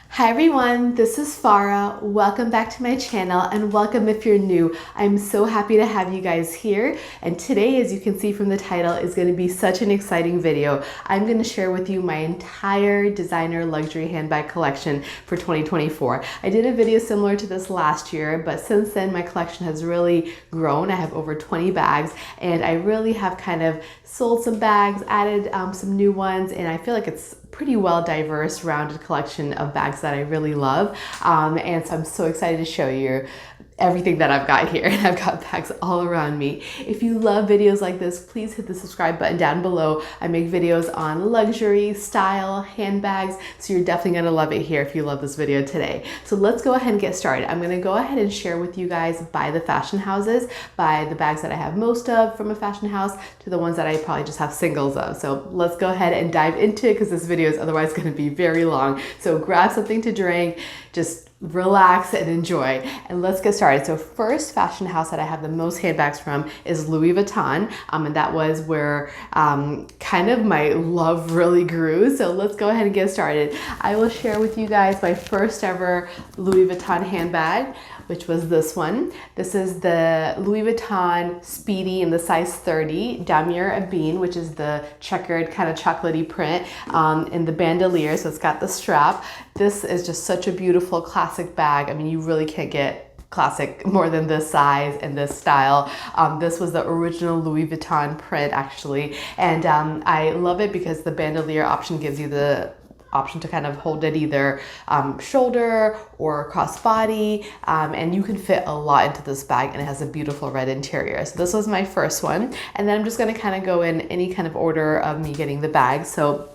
Hi everyone, this is Farah. Welcome back to my channel and welcome if you're new. I'm so happy to have you guys here. And today, as you can see from the title, is going to be such an exciting video. I'm going to share with you my entire designer luxury handbag collection for 2024. I did a video similar to this last year, but since then my collection has really grown. I have over 20 bags and I really have kind of sold some bags, added some new ones, and I feel like it's pretty well diverse, rounded collection of bags that I really love. And so I'm so excited to show you everything that I've got here, and I've got bags all around me. If you love videos like this, please hit the subscribe button down below. I make videos on luxury, style, handbags, so you're definitely gonna love it here if you love this video today. So let's go ahead and get started. I'm gonna go ahead and share with you guys by the fashion houses, by the bags that I have most of from a fashion house to the ones that I probably just have singles of. So let's go ahead and dive into it because this video is otherwise gonna be very long. So grab something to drink, just relax and enjoy, and let's get started. So first fashion house that I have the most handbags from is Louis Vuitton, and that was where kind of my love really grew. So let's go ahead and get started. I will share with you guys my first ever Louis Vuitton handbag, which was this one. This is the Louis Vuitton Speedy in the size 30, Damier Ebene, which is the checkered kind of chocolatey print in the bandolier, so it's got the strap. This is just such a beautiful classic bag. I mean, you really can't get classic more than this size and this style. This was the original Louis Vuitton print actually, and I love it because the bandolier option gives you the option to kind of hold it either shoulder or crossbody, and you can fit a lot into this bag, and it has a beautiful red interior. So this was my first one, and then I'm just going to kind of go in any kind of order of me getting the bag. So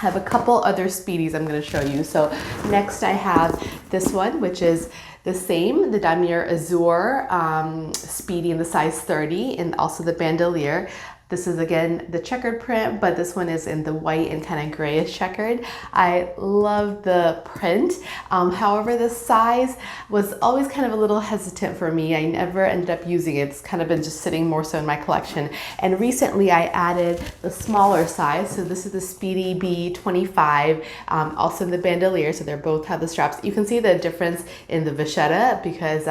I have a couple other Speedies I'm going to show you. So next I have this one, which is the same, the Damier Azur Speedy in the size 30, and also the bandolier. This is again the checkered print, but this one is in the white and kind of grayish checkered. I love the print. However, the size was always kind of a little hesitant for me. I never ended up using it. It's kind of been just sitting more so in my collection. And recently I added the smaller size. So this is the Speedy B25, also in the bandolier. So they both have the straps. You can see the difference in the vachetta because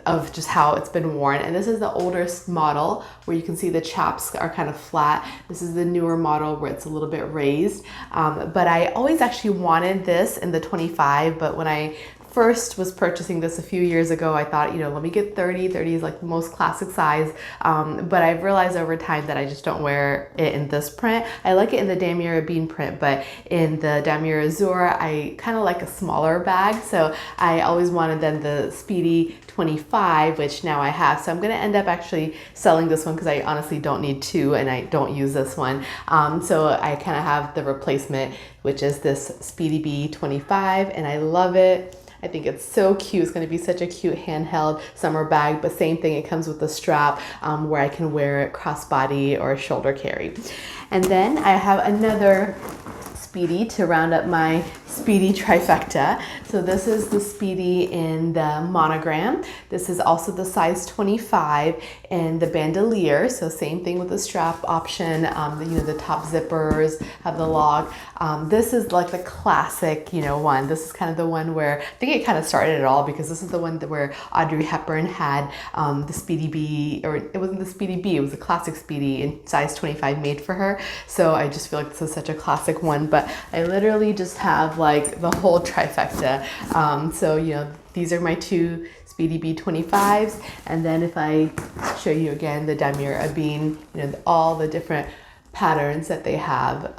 of just how it's been worn. And this is the oldest model where you can see the chaps are kind of flat. This is the newer model where it's a little bit raised. But I always actually wanted this in the 25, but when I first was purchasing this a few years ago, I thought, let me get 30. 30 is like the most classic size. But I've realized over time that I just don't wear it in this print. I like it in the Damier Ebene print, but in the Damier Azur, I kind of like a smaller bag. So I always wanted then the Speedy 25, which now I have. So I'm going to end up actually selling this one because I honestly don't need two and I don't use this one. So I kind of have the replacement, which is this Speedy B25, and I love it. I think it's so cute. It's going to be such a cute handheld summer bag, but same thing, it comes with a strap where I can wear it crossbody or shoulder carry. And then I have another Speedy to round up my Speedy trifecta. So this is the Speedy in the monogram. This is also the size 25 in the bandolier. So same thing with the strap option. The top zippers have the lock. This is like the classic, one. This is kind of the one where I think it kind of started it all because this is the one where Audrey Hepburn had the Speedy B, or it wasn't the Speedy B, it was the classic Speedy in size 25 made for her. So I just feel like this is such a classic one, but I literally just have like the whole trifecta. So, these are my two Speedy B25s. And then if I show you again the Damier Ebene, all the different patterns that they have.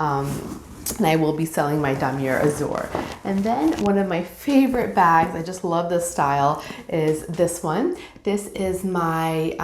And I will be selling my Damier Azur. And then one of my favorite bags, I just love this style, is this one. This is my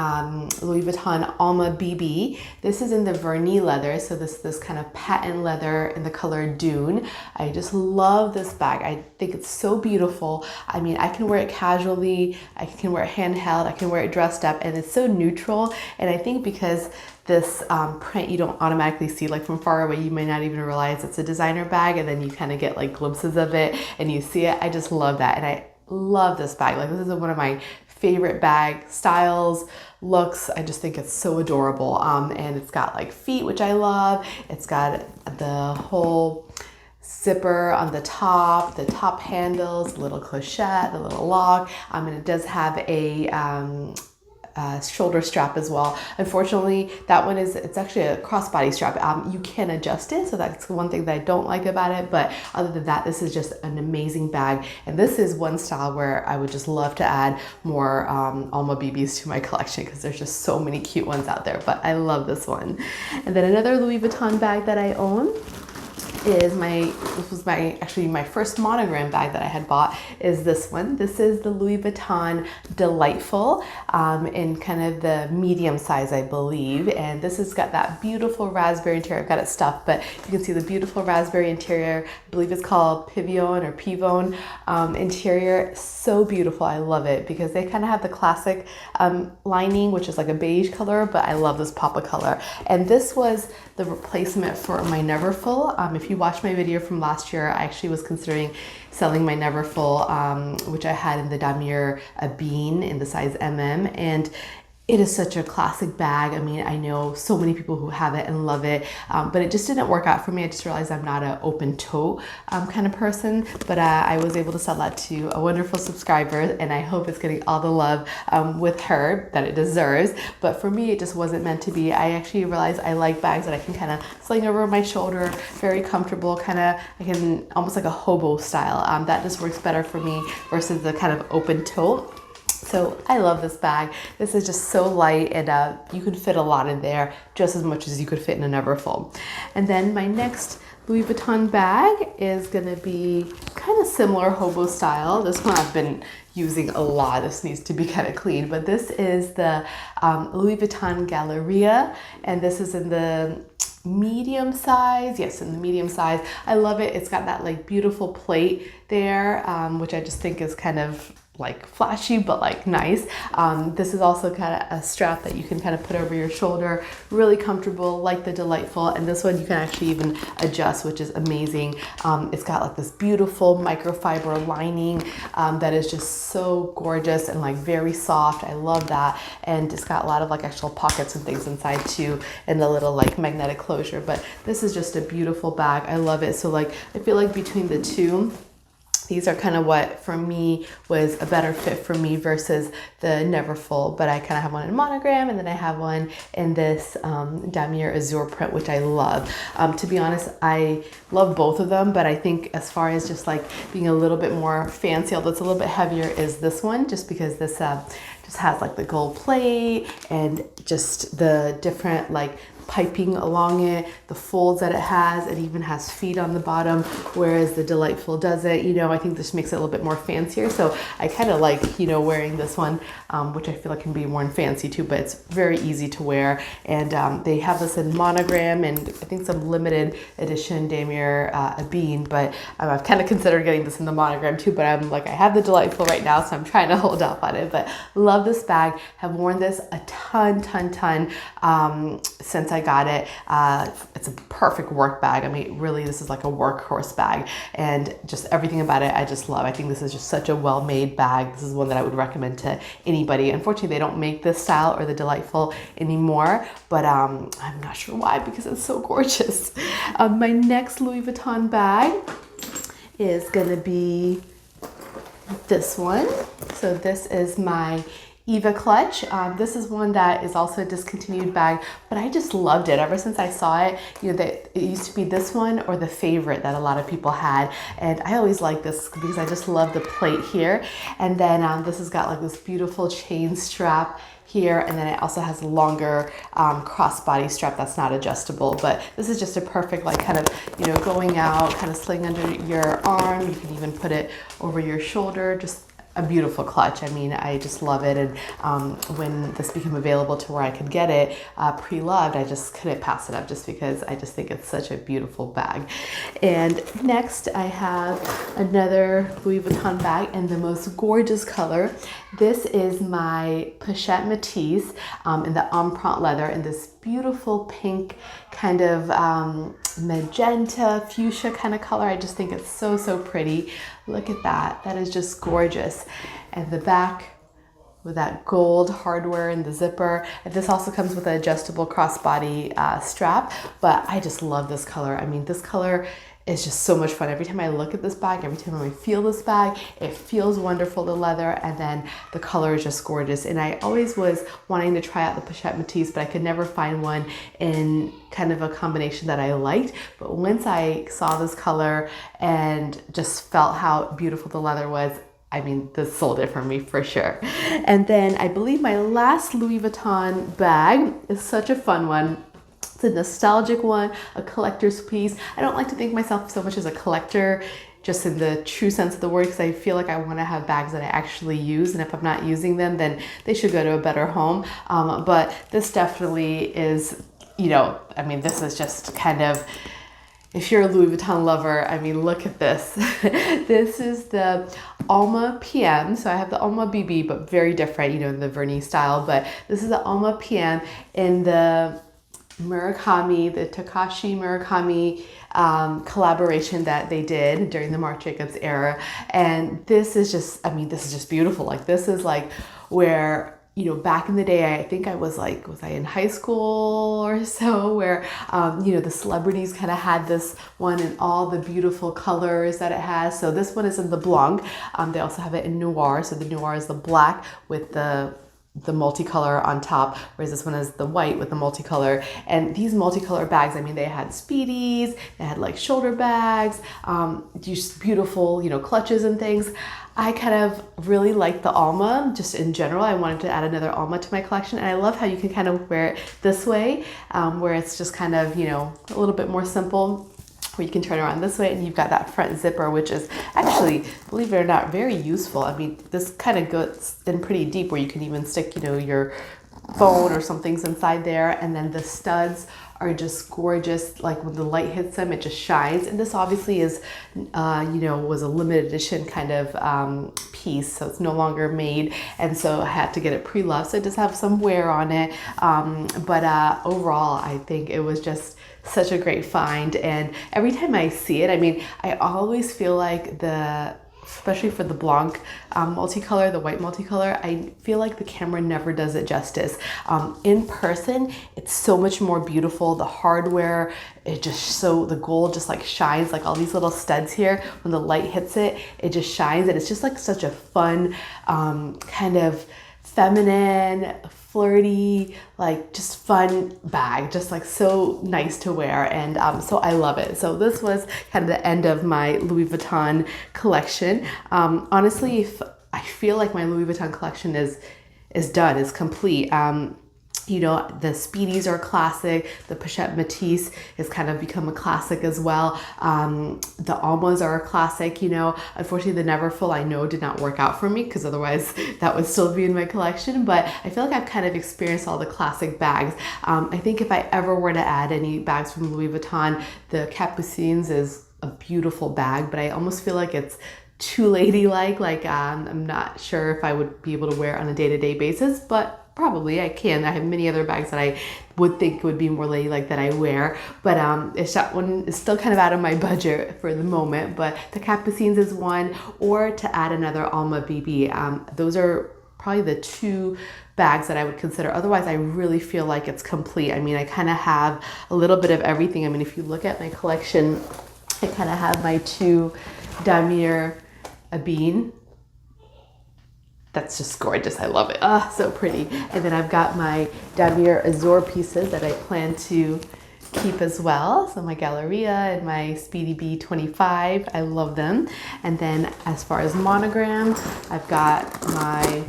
Louis Vuitton Alma BB. This is in the vernis leather, so this kind of patent leather in the color Dune. I just love this bag. I think it's so beautiful. I mean, I can wear it casually, I can wear it handheld, I can wear it dressed up, and it's so neutral. And I think because this print you don't automatically see, like from far away you might not even realize it's a designer bag, and then you kind of get like glimpses of it and you see it. I just love that, and I love this bag. Like, this is one of my favorite bag styles, looks. I just think it's so adorable. And it's got like feet, which I love. It's got the whole zipper on the top handles, little clochette, the little lock, and it does have a shoulder strap as well. Unfortunately, that one it's actually a crossbody strap. You can adjust it, so that's one thing that I don't like about it, but other than that, this is just an amazing bag, and this is one style where I would just love to add more Alma BBs to my collection because there's just so many cute ones out there, but I love this one. And then another Louis Vuitton bag that I own is actually my first monogram bag that I had bought is this one. This is the Louis Vuitton Delightful in kind of the medium size, I believe. And this has got that beautiful raspberry interior. I've got it stuffed, but you can see the beautiful raspberry interior. I believe it's called Pivot interior. So beautiful. I love it because they kind of have the classic lining, which is like a beige color, but I love this pop of color. And this was the replacement for my Neverfull. If you watched my video from last year, I actually was considering selling my Neverfull, which I had in the damier bean in the size MM, and it is such a classic bag. I mean, I know so many people who have it and love it, but it just didn't work out for me. I just realized I'm not an open tote kind of person, but I was able to sell that to a wonderful subscriber, and I hope it's getting all the love with her that it deserves. But for me, it just wasn't meant to be. I actually realized I like bags that I can kind of sling over my shoulder, very comfortable, I can almost like a hobo style. That just works better for me versus the kind of open tote. So I love this bag. This is just so light, and you can fit a lot in there, just as much as you could fit in a Neverfull. And then my next Louis Vuitton bag is gonna be kind of similar hobo style. This one I've been using a lot. This needs to be kind of clean, but this is the Louis Vuitton Galleria, and this is in the medium size. Yes, in the medium size. I love it. It's got that like beautiful plate there, which I just think is kind of like flashy, but like nice. This is also kind of a strap that you can kind of put over your shoulder, really comfortable, like the Delightful. And this one you can actually even adjust, which is amazing. It's got like this beautiful microfiber lining that is just so gorgeous and like very soft. I love that. And it's got a lot of like actual pockets and things inside too, and the little like magnetic closure. But this is just a beautiful bag. I love it. So like, I feel like between the two, these are kind of what for me was a better fit for me versus the Neverfull, but I kind of have one in monogram, and then I have one in this damier azure print, which I love. To be honest, I love both of them, but I think as far as just like being a little bit more fancy, although it's a little bit heavier, is this one, just because this just has like the gold plate and just the different like piping along it, the folds that it has. It even has feet on the bottom, whereas the Delightful doesn't. You know, I think this makes it a little bit more fancier. So I kind of like, you know, wearing this one, which I feel like can be worn fancy too, but it's very easy to wear. And they have this in monogram and I think some limited edition damier bean, but I've kind of considered getting this in the monogram too, but I'm like, I have the Delightful right now, so I'm trying to hold off on it. But love this bag. Have worn this a ton since I got it. It's a perfect work bag. I mean, really, this is like a workhorse bag, and just everything about it I just love. I think this is just such a well-made bag. This is one that I would recommend to anybody. Unfortunately, they don't make this style or the Delightful anymore, but I'm not sure why, because it's so gorgeous. My next Louis Vuitton bag is gonna be this one. So this is my Eva clutch. This is one that is also a discontinued bag, but I just loved it ever since I saw it. You know, that it used to be this one or the favorite that a lot of people had, and I always like this because I just love the plate here. And then this has got like this beautiful chain strap here, and then it also has a longer crossbody strap that's not adjustable. But this is just a perfect like kind of, you know, going out, kind of sling under your arm. You can even put it over your shoulder. Just a beautiful clutch. I mean, I just love it. And when this became available to where I could get it pre-loved, I just couldn't pass it up just because I just think it's such a beautiful bag. And next I have another Louis Vuitton bag in the most gorgeous color. This is my Pochette Métis in the empreinte leather in this beautiful pink kind of magenta fuchsia kind of color. I just think it's so pretty. Look at that. That is just gorgeous. And the back with that gold hardware and the zipper. And this also comes with an adjustable crossbody strap, but I just love this color. I mean, this color is just so much fun. Every time I look at this bag, every time I feel this bag, it feels wonderful, the leather, and then the color is just gorgeous. And I always was wanting to try out the pochette Matisse, but I could never find one in kind of a combination that I liked. But once I saw this color and just felt how beautiful the leather was, I mean, this sold it for me for sure. And then I believe my last Louis Vuitton bag is such a fun one. It's a nostalgic one, a collector's piece. I don't like to think myself so much as a collector, just in the true sense of the word, because I feel like I want to have bags that I actually use, and if I'm not using them, then they should go to a better home. But this definitely is, you know, I mean, this is just kind of, if you're a Louis Vuitton lover, I mean, look at this. This is the Alma PM. So I have the Alma BB, but very different, you know, in the vernis style. But this is the Alma PM in the Murakami, the Takashi Murakami collaboration that they did during the Marc Jacobs era. And this is just, I mean, this is just beautiful. Like, this is like where, you know, back in the day, I think I was like, was I in high school or so, where, you know, the celebrities kind of had this one in all the beautiful colors that it has. So this one is in the Blanc. They also have it in Noir. So the Noir is the black with the multicolor on top, whereas this one is the white with the multicolor. And these multicolor bags, I mean, they had speedies, they had like shoulder bags, just beautiful, you know, clutches and things. I kind of really like the Alma, just in general. I wanted to add another Alma to my collection, and I love how you can kind of wear it this way, where it's just kind of, you know, a little bit more simple, where you can turn around this way and you've got that front zipper, which is actually, believe it or not, very useful. I mean, this kind of goes in pretty deep, where you can even stick, you know, your phone or some things inside there. And then the studs are just gorgeous. Like when the light hits them, it just shines. And this obviously is, you know, was a limited edition kind of piece, so it's no longer made. And so I had to get it pre-loved, so it does have some wear on it. But overall, I think it was just such a great find. And every time I see it, I mean, I always feel like especially for the Blanc multicolor, the white multicolor, I feel like the camera never does it justice. In person, it's so much more beautiful. The hardware, the gold just like shines, like all these little studs here. When the light hits it, it just shines. And it's just like such a fun, kind of feminine, flirty, like just fun bag, just like so nice to wear. And so I love it. So this was kind of the end of my Louis Vuitton collection. Honestly, if I feel like my Louis Vuitton collection is done, is complete. You know, the Speedies are classic. The Pochette Matisse has kind of become a classic as well. The Almas are a classic, you know. Unfortunately, the Neverfull, I know, did not work out for me, because otherwise that would still be in my collection. But I feel like I've kind of experienced all the classic bags. I think if I ever were to add any bags from Louis Vuitton, the Capucines is a beautiful bag, but I almost feel like it's too ladylike. Like, I'm not sure if I would be able to wear it on a day-to-day basis, but probably I can. I have many other bags that I would think would be more ladylike that I wear, but that one is still kind of out of my budget for the moment. But the Capucines is one, or to add another Alma BB. Those are probably the two bags that I would consider. Otherwise, I really feel like it's complete. I mean, I kind of have a little bit of everything. I mean, if you look at my collection, I kind of have my two Damier Ebene. That's just gorgeous. I love it. Ah, so pretty. And then I've got my Damier Azur pieces that I plan to keep as well. So my Galleria and my Speedy B25, I love them. And then as far as monogram, I've got my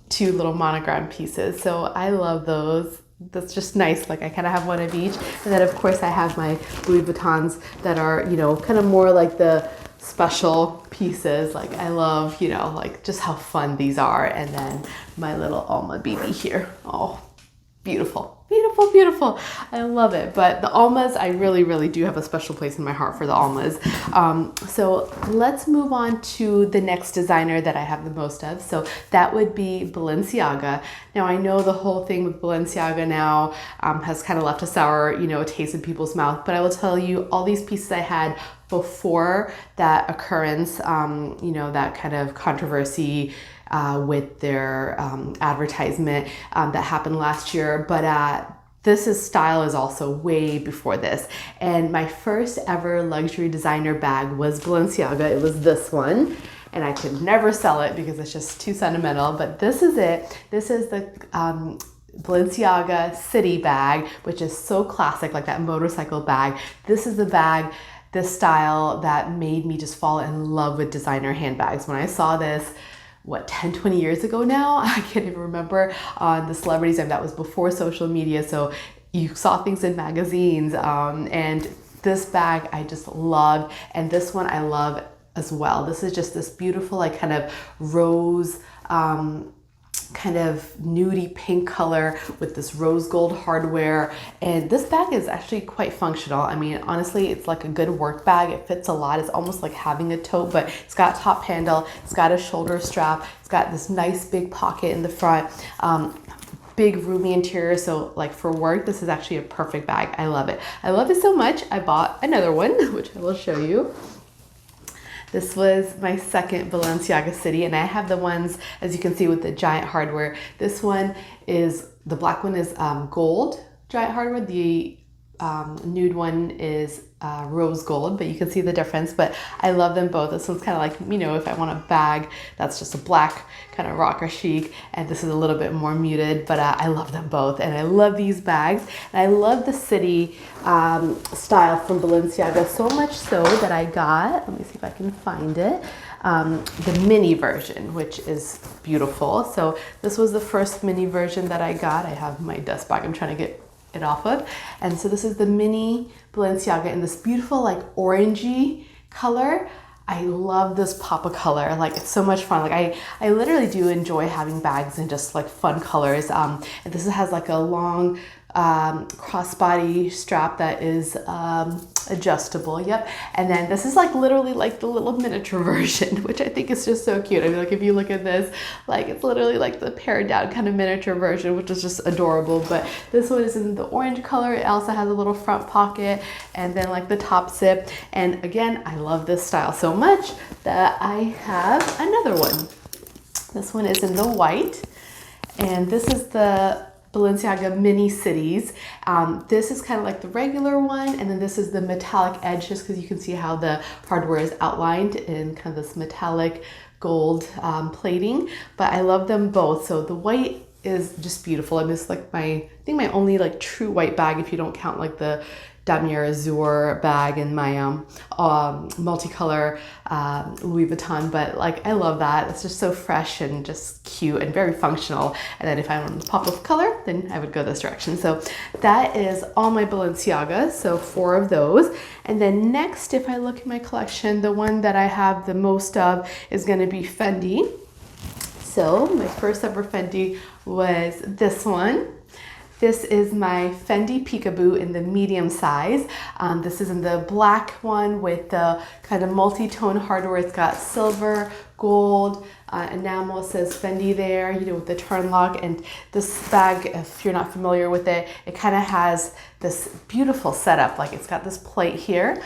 two little monogram pieces. So I love those. That's just nice. Like, I kind of have one of each. And then of course I have my Louis Vuittons that are, you know, kind of more like the special pieces. Like, I love, you know, like just how fun these are. And then my little Alma BB here. Oh, beautiful. Beautiful, beautiful. I love it. But the Almas, I really, really do have a special place in my heart for the Almas. So let's move on to the next designer that I have the most of. So that would be Balenciaga. Now, I know the whole thing with Balenciaga now has kind of left a sour, you know, taste in people's mouth. But I will tell you, all these pieces I had before that occurrence, you know, that kind of controversy with their advertisement that happened last year. But style is also way before this. And my first ever luxury designer bag was Balenciaga. It was this one. And I could never sell it because it's just too sentimental. But this is it. This is the Balenciaga City bag, which is so classic, like that motorcycle bag. This is the bag, this style that made me just fall in love with designer handbags. When I saw this, what, 10, 20 years ago now? I can't even remember, on the celebrities, and that was before social media. So you saw things in magazines, and this bag I just loved. And this one I love as well. This is just this beautiful, like kind of rose, kind of nudie pink color with this rose gold hardware. And this bag is actually quite functional. I mean, honestly, it's like a good work bag. It fits a lot. It's almost like having a tote, but it's got top handle, it's got a shoulder strap, it's got this nice big pocket in the front, big roomy interior. So like for work, this is actually a perfect bag. I love it. I love it so much. I bought another one, which I will show you. This was my second Balenciaga City, and I have the ones, as you can see, with the giant hardware. This one is, the black one is gold giant hardware. The nude one is rose gold, but you can see the difference. But I love them both. This one's kind of like, you know, if I want a bag that's just a black kind of rocker chic, and this is a little bit more muted, but I love them both. And I love these bags, and I love the City style from Balenciaga, so much so that I got, let me see if I can find it, the mini version, which is beautiful. So this was the first mini version that I got. I have my dust bag I'm trying to get it off of. And so this is the mini Balenciaga in this beautiful like orangey color. I love this pop of color. Like, it's so much fun. Like I literally do enjoy having bags in just like fun colors. And this has like a long crossbody strap that is adjustable. Yep. And then this is like literally like the little miniature version, which I think is just so cute. I mean, like if you look at this, like it's literally like the pared down kind of miniature version, which is just adorable. But this one is in the orange color. It also has a little front pocket and then like the top zip. And again, I love this style so much that I have another one. This one is in the white, and this is the Balenciaga Mini Cities. This is kind of like the regular one, and then this is the metallic edge, just because you can see how the hardware is outlined in kind of this metallic gold plating. But I love them both. So the white is just beautiful. I mean, it's like I think my only like true white bag, if you don't count like the Damier Azur bag and my multicolor Louis Vuitton. But like, I love that. It's just so fresh and just cute and very functional. And then if I want to pop of color, then I would go this direction. So that is all my Balenciaga. So 4 of those. And then next, if I look at my collection, the one that I have the most of is going to be Fendi. So my first ever Fendi was this one. This is my Fendi Peekaboo in the medium size. This is in the black one with the kind of multi-tone hardware. It's got silver, gold, enamel. It says Fendi there, you know, with the turn lock. And this bag, if you're not familiar with it, it kind of has this beautiful setup. Like, it's got this plate here,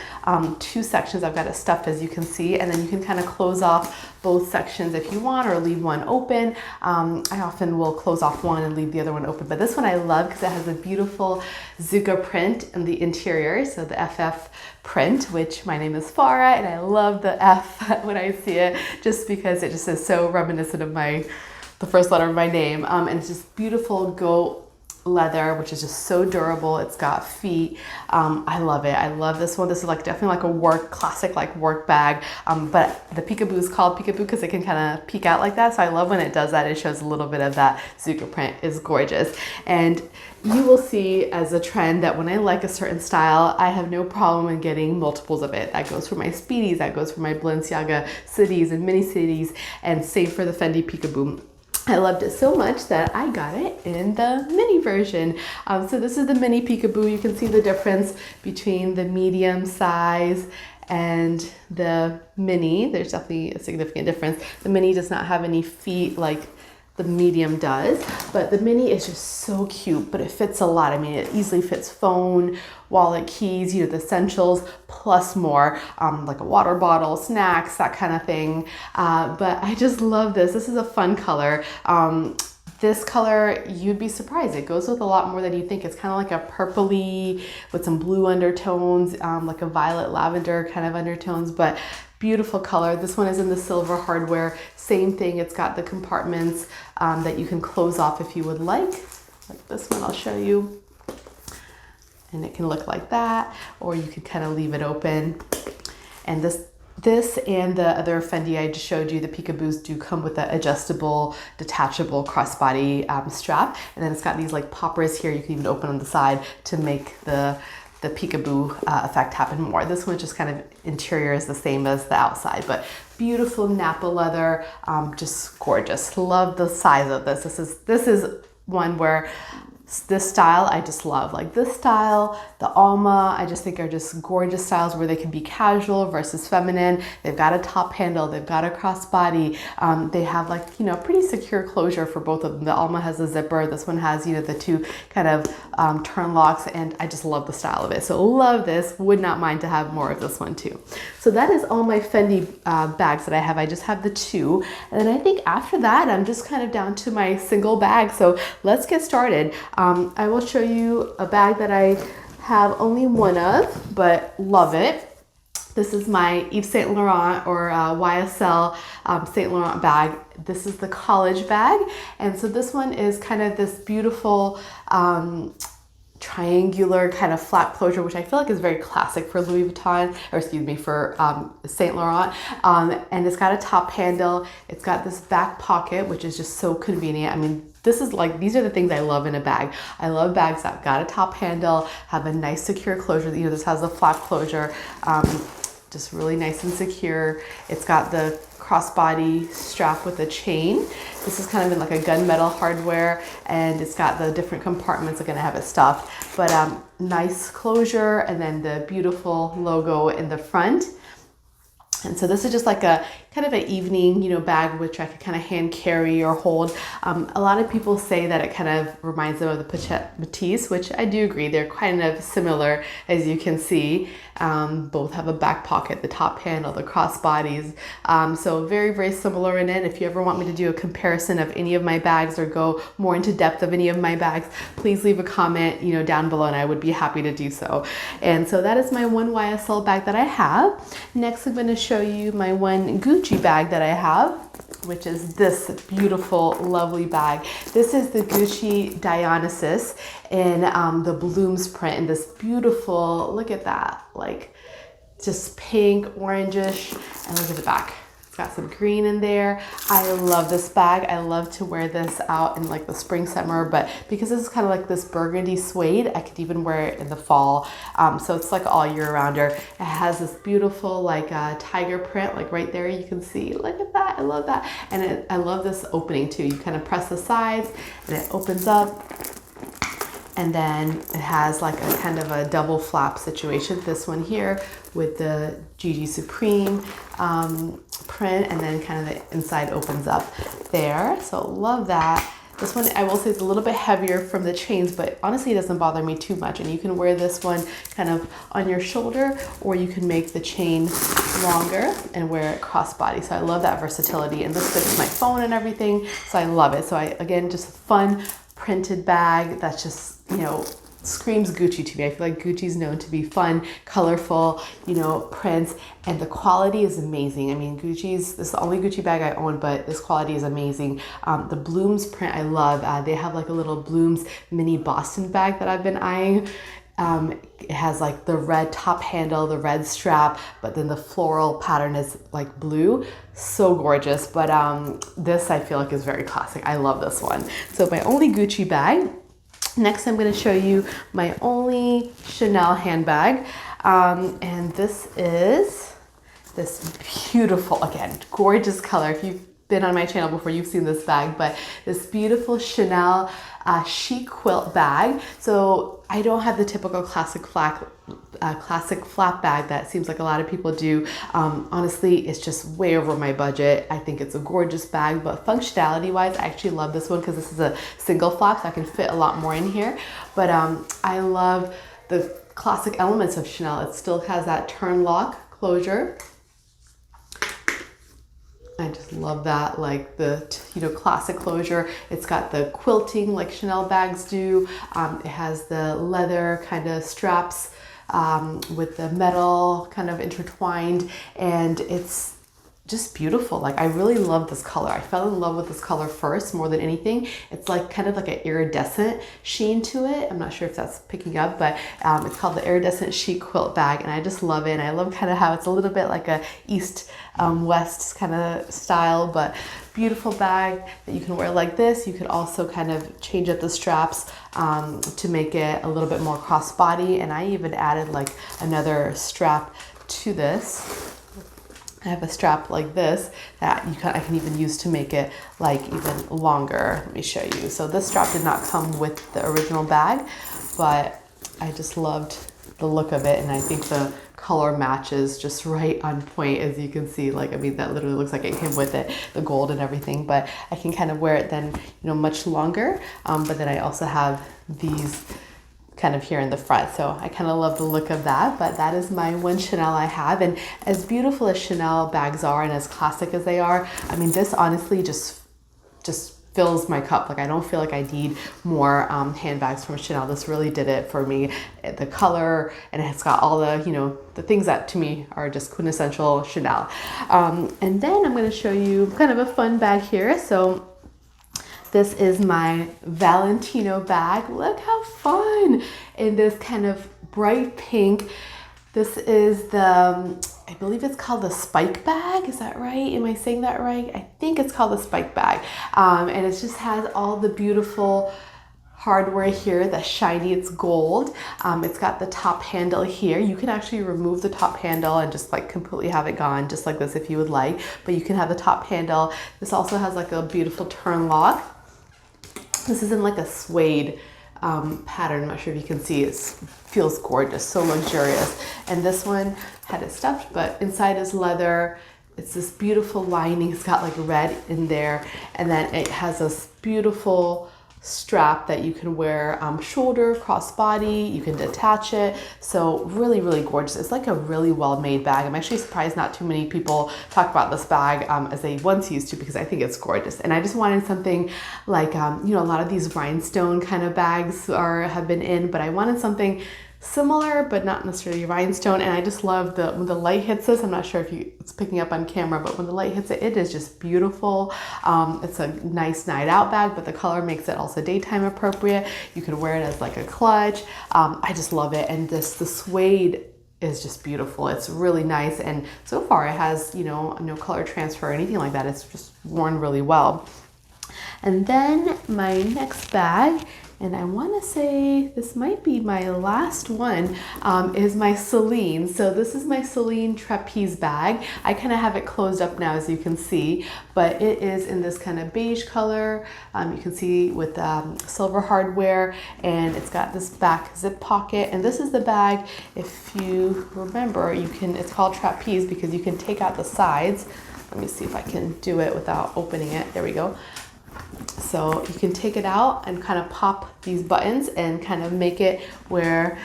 2 sections. I've got it stuffed, as you can see, and then you can kind of close off both sections if you want, or leave one open. I often will close off one and leave the other one open, but this one I love because it has a beautiful Zucca print in the interior, so the FF print, which my name is Farah, and I love the F when I see it, just because it just is so reminiscent of the first letter of my name. And it's just beautiful goat leather, which is just so durable. It's got feet. I love it. I love this one. This is like definitely like a work classic, like work bag. But the peekaboo is called peekaboo because it can kind of peek out like that. So I love when it does that. It shows a little bit of that Zucca print. Is gorgeous. And you will see as a trend that when I like a certain style, I have no problem in getting multiples of it. That goes for my Speedies, that goes for my Balenciaga Cities and Mini Cities, and same for the Fendi Peekaboo. I loved it so much that I got it in the mini version. So this is the mini Peekaboo. You can see the difference between the medium size and the mini. There's definitely a significant difference. The mini does not have any feet like the medium does, but the mini is just so cute, but it fits a lot. I mean, it easily fits phone, wallet, keys, you know, the essentials, plus more, like a water bottle, snacks, that kind of thing. But I just love this. This is a fun color. This color, you'd be surprised. It goes with a lot more than you think. It's kind of like a purpley with some blue undertones, like a violet lavender kind of undertones, but beautiful color. This one is in the silver hardware. Same thing. It's got the compartments that you can close off if you would like this one I'll show you. And it can look like that, or you could kind of leave it open. And this and the other Fendi I just showed you, the peekaboos, do come with the adjustable, detachable crossbody strap. And then it's got these like poppers here you can even open on the side to make the peekaboo effect happen more. This one just kind of interior is the same as the outside, but beautiful Napa leather, just gorgeous. Love the size of this. This is one where this style I just love. Like this style, the Alma, I just think are just gorgeous styles where they can be casual versus feminine. They've got a top handle, they've got a crossbody. They have like, you know, pretty secure closure for both of them. The Alma has a zipper, this one has, you know, the two kind of turn locks, and I just love the style of it. So love this, would not mind to have more of this one too. So that is all my Fendi bags that I have. I just have the two. And then I think after that, I'm just kind of down to my single bag. So let's get started. I will show you a bag that I have only one of, but love it. This is my Yves Saint Laurent or YSL Saint Laurent bag. This is the college bag. And so this one is kind of this beautiful triangular kind of flat closure, which I feel like is very classic for Louis Vuitton, or excuse me, for Saint Laurent. And it's got a top handle. It's got this back pocket, which is just so convenient. I mean, this is like, these are the things I love in a bag. I love bags that got a top handle, have a nice secure closure. You know, this has a flap closure, just really nice and secure. It's got the crossbody strap with a chain. This is kind of in like a gunmetal hardware, and it's got the different compartments are gonna have it stuffed, but nice closure, and then the beautiful logo in the front. And so this is just like a kind of an evening, you know, bag which I could kind of hand carry or hold. A lot of people say that it kind of reminds them of the Pochette Matisse, which I do agree. They're kind of similar, as you can see. Both have a back pocket, the top handle, the crossbodies. So very, very similar in it. If you ever want me to do a comparison of any of my bags or go more into depth of any of my bags, please leave a comment, you know, down below, and I would be happy to do so. And so that is my one YSL bag that I have. Next, I'm going to show you my one Gucci bag that I have, which is this beautiful, lovely bag. This is the Gucci Dionysus in the blooms print, in this beautiful, look at that, like just pink, orangish, and look at the back. It's got some green in there. I love this bag. I love to wear this out in like the spring, summer, but because this is kind of like this burgundy suede, I could even wear it in the fall. So it's like all year rounder. It has this beautiful like tiger print, like right there you can see, look at that, I love that. And I love this opening too. You kind of press the sides and it opens up. And then it has like a kind of a double flap situation. This one here with the Gigi Supreme print, and then kind of the inside opens up there. So love that. This one I will say is a little bit heavier from the chains, but honestly it doesn't bother me too much. And you can wear this one kind of on your shoulder, or you can make the chain longer and wear it crossbody. So I love that versatility, and this fits my phone and everything. So I love it. So again, just a fun printed bag that's just, you know, screams Gucci to me. I feel like Gucci's known to be fun, colorful, you know, prints, and the quality is amazing. I mean, this is the only Gucci bag I own, but this quality is amazing. The blooms print I love. They have like a little blooms mini Boston bag that I've been eyeing. It has like the red top handle, the red strap, but then the floral pattern is like blue. So gorgeous. But this I feel like is very classic. I love this one. So my only Gucci bag. Next, I'm going to show you my only Chanel handbag. And this is this beautiful, again, gorgeous color. If you've been on my channel before, you've seen this bag, but this beautiful Chanel chic quilt bag. So I don't have the typical classic flap bag that seems like a lot of people do. Honestly, it's just way over my budget. I think it's a gorgeous bag, but functionality wise, I actually love this one because this is a single flap, so I can fit a lot more in here. But I love the classic elements of Chanel. It still has that turn lock closure. I just love that, like the, classic closure. It's got the quilting like Chanel bags do. It has the leather kind of straps with the metal kind of intertwined, and it's just beautiful. Like, I really love this color. I fell in love with this color first more than anything. It's like kind of like an iridescent sheen to it. I'm not sure if that's picking up, but it's called the Iridescent Chic Quilt Bag, and I just love it. And I love kind of how it's a little bit like a East West kind of style, but beautiful bag that you can wear like this. You could also kind of change up the straps to make it a little bit more crossbody, and I even added like another strap to this. I have a strap like this that I can even use to make it like even longer. Let me show you. So this strap did not come with the original bag, but I just loved the look of it, and I think the color matches just right on point, as you can see. Like, I mean, that literally looks like it came with it, the gold and everything, but I can kind of wear it then, much longer. But then I also have these kind of here in the front. So I kind of love the look of that, but that is my one Chanel I have. And as beautiful as Chanel bags are and as classic as they are, I mean, this honestly just fills my cup. Like, I don't feel like I need more handbags from Chanel. This really did it for me. The color, and it's got all the, the things that to me are just quintessential Chanel. And then I'm going to show you kind of a fun bag here. So this is my Valentino bag. Look how fun! In this kind of bright pink. This is the, I believe it's called the Spike bag. Is that right? Am I saying that right? I think it's called the Spike bag. And it just has all the beautiful hardware here that's shiny. It's gold. It's got the top handle here. You can actually remove the top handle and just like completely have it gone, just like this if you would like, but you can have the top handle. This also has like a beautiful turn lock. This is in like a suede pattern. I'm not sure if you can see. It feels gorgeous, so luxurious. And this one had it stuffed, but inside is leather. It's this beautiful lining. It's got like red in there. And then it has this beautiful strap that you can wear shoulder, crossbody. You can detach it. So really, really gorgeous. It's like a really well-made bag. I'm actually surprised not too many people talk about this bag as they once used to, because I think it's gorgeous. And I just wanted something like, a lot of these rhinestone kind of bags have been in, but I wanted something similar, but not necessarily rhinestone. And I just love when the light hits this. I'm not sure if it's picking up on camera, but when the light hits it, it is just beautiful. It's a nice night out bag, but the color makes it also daytime appropriate. You could wear it as like a clutch. I just love it. And the suede is just beautiful. It's really nice. And so far it has, no color transfer or anything like that. It's just worn really well. And then my next bag, and I want to say this might be my last one, is my Celine. So this is my Celine trapeze bag. I kind of have it closed up now, as you can see, but it is in this kind of beige color. You can see with silver hardware, and it's got this back zip pocket. And this is the bag, if you remember, it's called trapeze because you can take out the sides. Let me see if I can do it without opening it. There we go. So you can take it out and kind of pop these buttons and kind of make it where,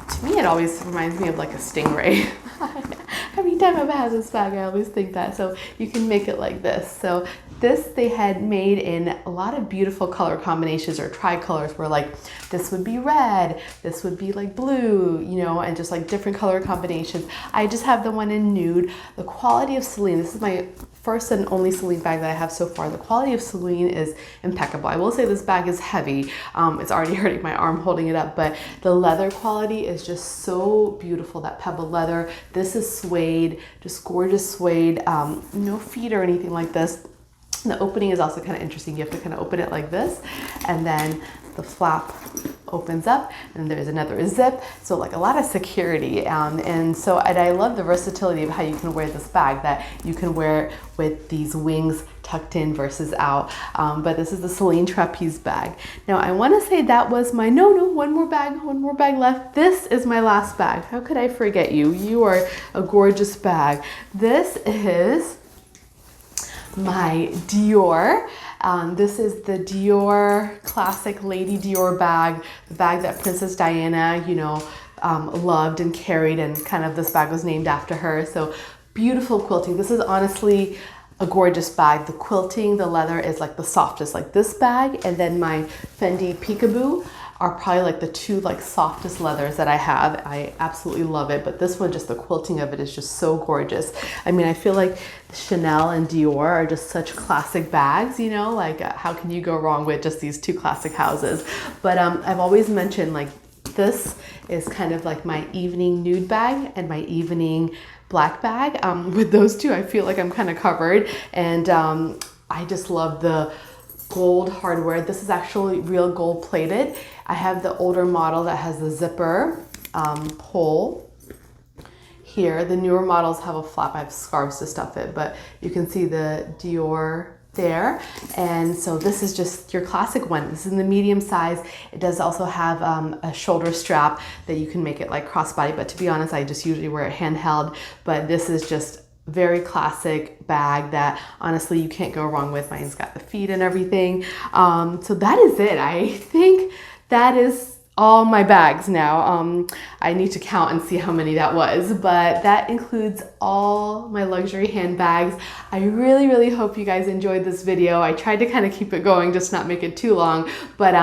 to me, it always reminds me of like a stingray. Every time I've had this bag, I always think that. So you can make it like this. So this they had made in a lot of beautiful color combinations or tricolors, where like this would be red, this would be like blue, and just like different color combinations. I just have the one in nude. The quality of Celine, this is my first and only Celine bag that I have so far. The quality of Celine is impeccable. I will say this bag is heavy. It's already hurting my arm holding it up, but the leather quality is just so beautiful, that pebble leather. This is suede, just gorgeous suede, no feet or anything like this. The opening is also kind of interesting. You have to kind of open it like this, and then the flap opens up, and there's another zip. So like a lot of security. And I love the versatility of how you can wear this bag, that you can wear it with these wings tucked in versus out. But this is the Celine trapeze bag. Now I want to say that was my, one more bag left. This is my last bag. How could I forget you? You are a gorgeous bag. This is my Dior. This is the Dior classic Lady Dior bag, the bag that Princess Diana, loved and carried, and kind of this bag was named after her. So beautiful quilting. This is honestly a gorgeous bag. The quilting, the leather is like the softest, like this bag, and then my Fendi Peekaboo are probably like the two like softest leathers that I have. I absolutely love it, but this one, just the quilting of it is just so gorgeous. I mean, I feel like Chanel and Dior are just such classic bags, you know, like how can you go wrong with just these two classic houses? But I've always mentioned like this is kind of like my evening nude bag and my evening black bag. With those two, I feel like I'm kind of covered, and I just love the gold hardware. This is actually real gold plated. I have the older model that has the zipper pull here. The newer models have a flap. I have scarves to stuff it, but you can see the Dior there. And so this is just your classic one. This is in the medium size. It does also have a shoulder strap that you can make it like crossbody, but to be honest, I just usually wear it handheld. But this is just very classic bag that honestly you can't go wrong with. Mine's got the feet and everything. So that is it. I think that is all my bags now. I need to count and see how many that was, but that includes all my luxury handbags. I really, really hope you guys enjoyed this video. I tried to kind of keep it going, just not make it too long, but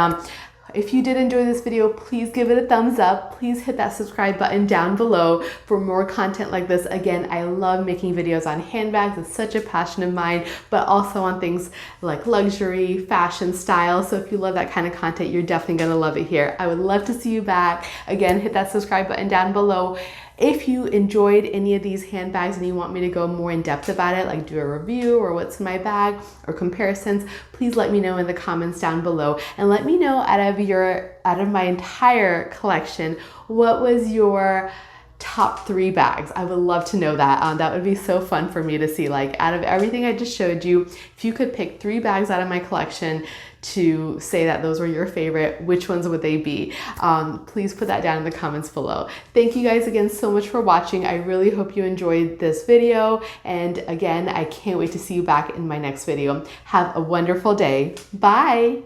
if you did enjoy this video, please give it a thumbs up. Please hit that subscribe button down below for more content like this. Again, I love making videos on handbags. It's such a passion of mine, but also on things like luxury, fashion, style. So if you love that kind of content, you're definitely gonna love it here. I would love to see you back. Again, hit that subscribe button down below. If you enjoyed any of these handbags and you want me to go more in depth about it, like do a review or what's in my bag or comparisons, please let me know in the comments down below, and let me know out of my entire collection, what was your top 3 bags. I would love to know that. That would be so fun for me to see. Like out of everything I just showed you, if you could pick 3 bags out of my collection to say that those were your favorite, which ones would they be? Please put that down in the comments below. Thank you guys again so much for watching. I really hope you enjoyed this video. And again, I can't wait to see you back in my next video. Have a wonderful day. Bye.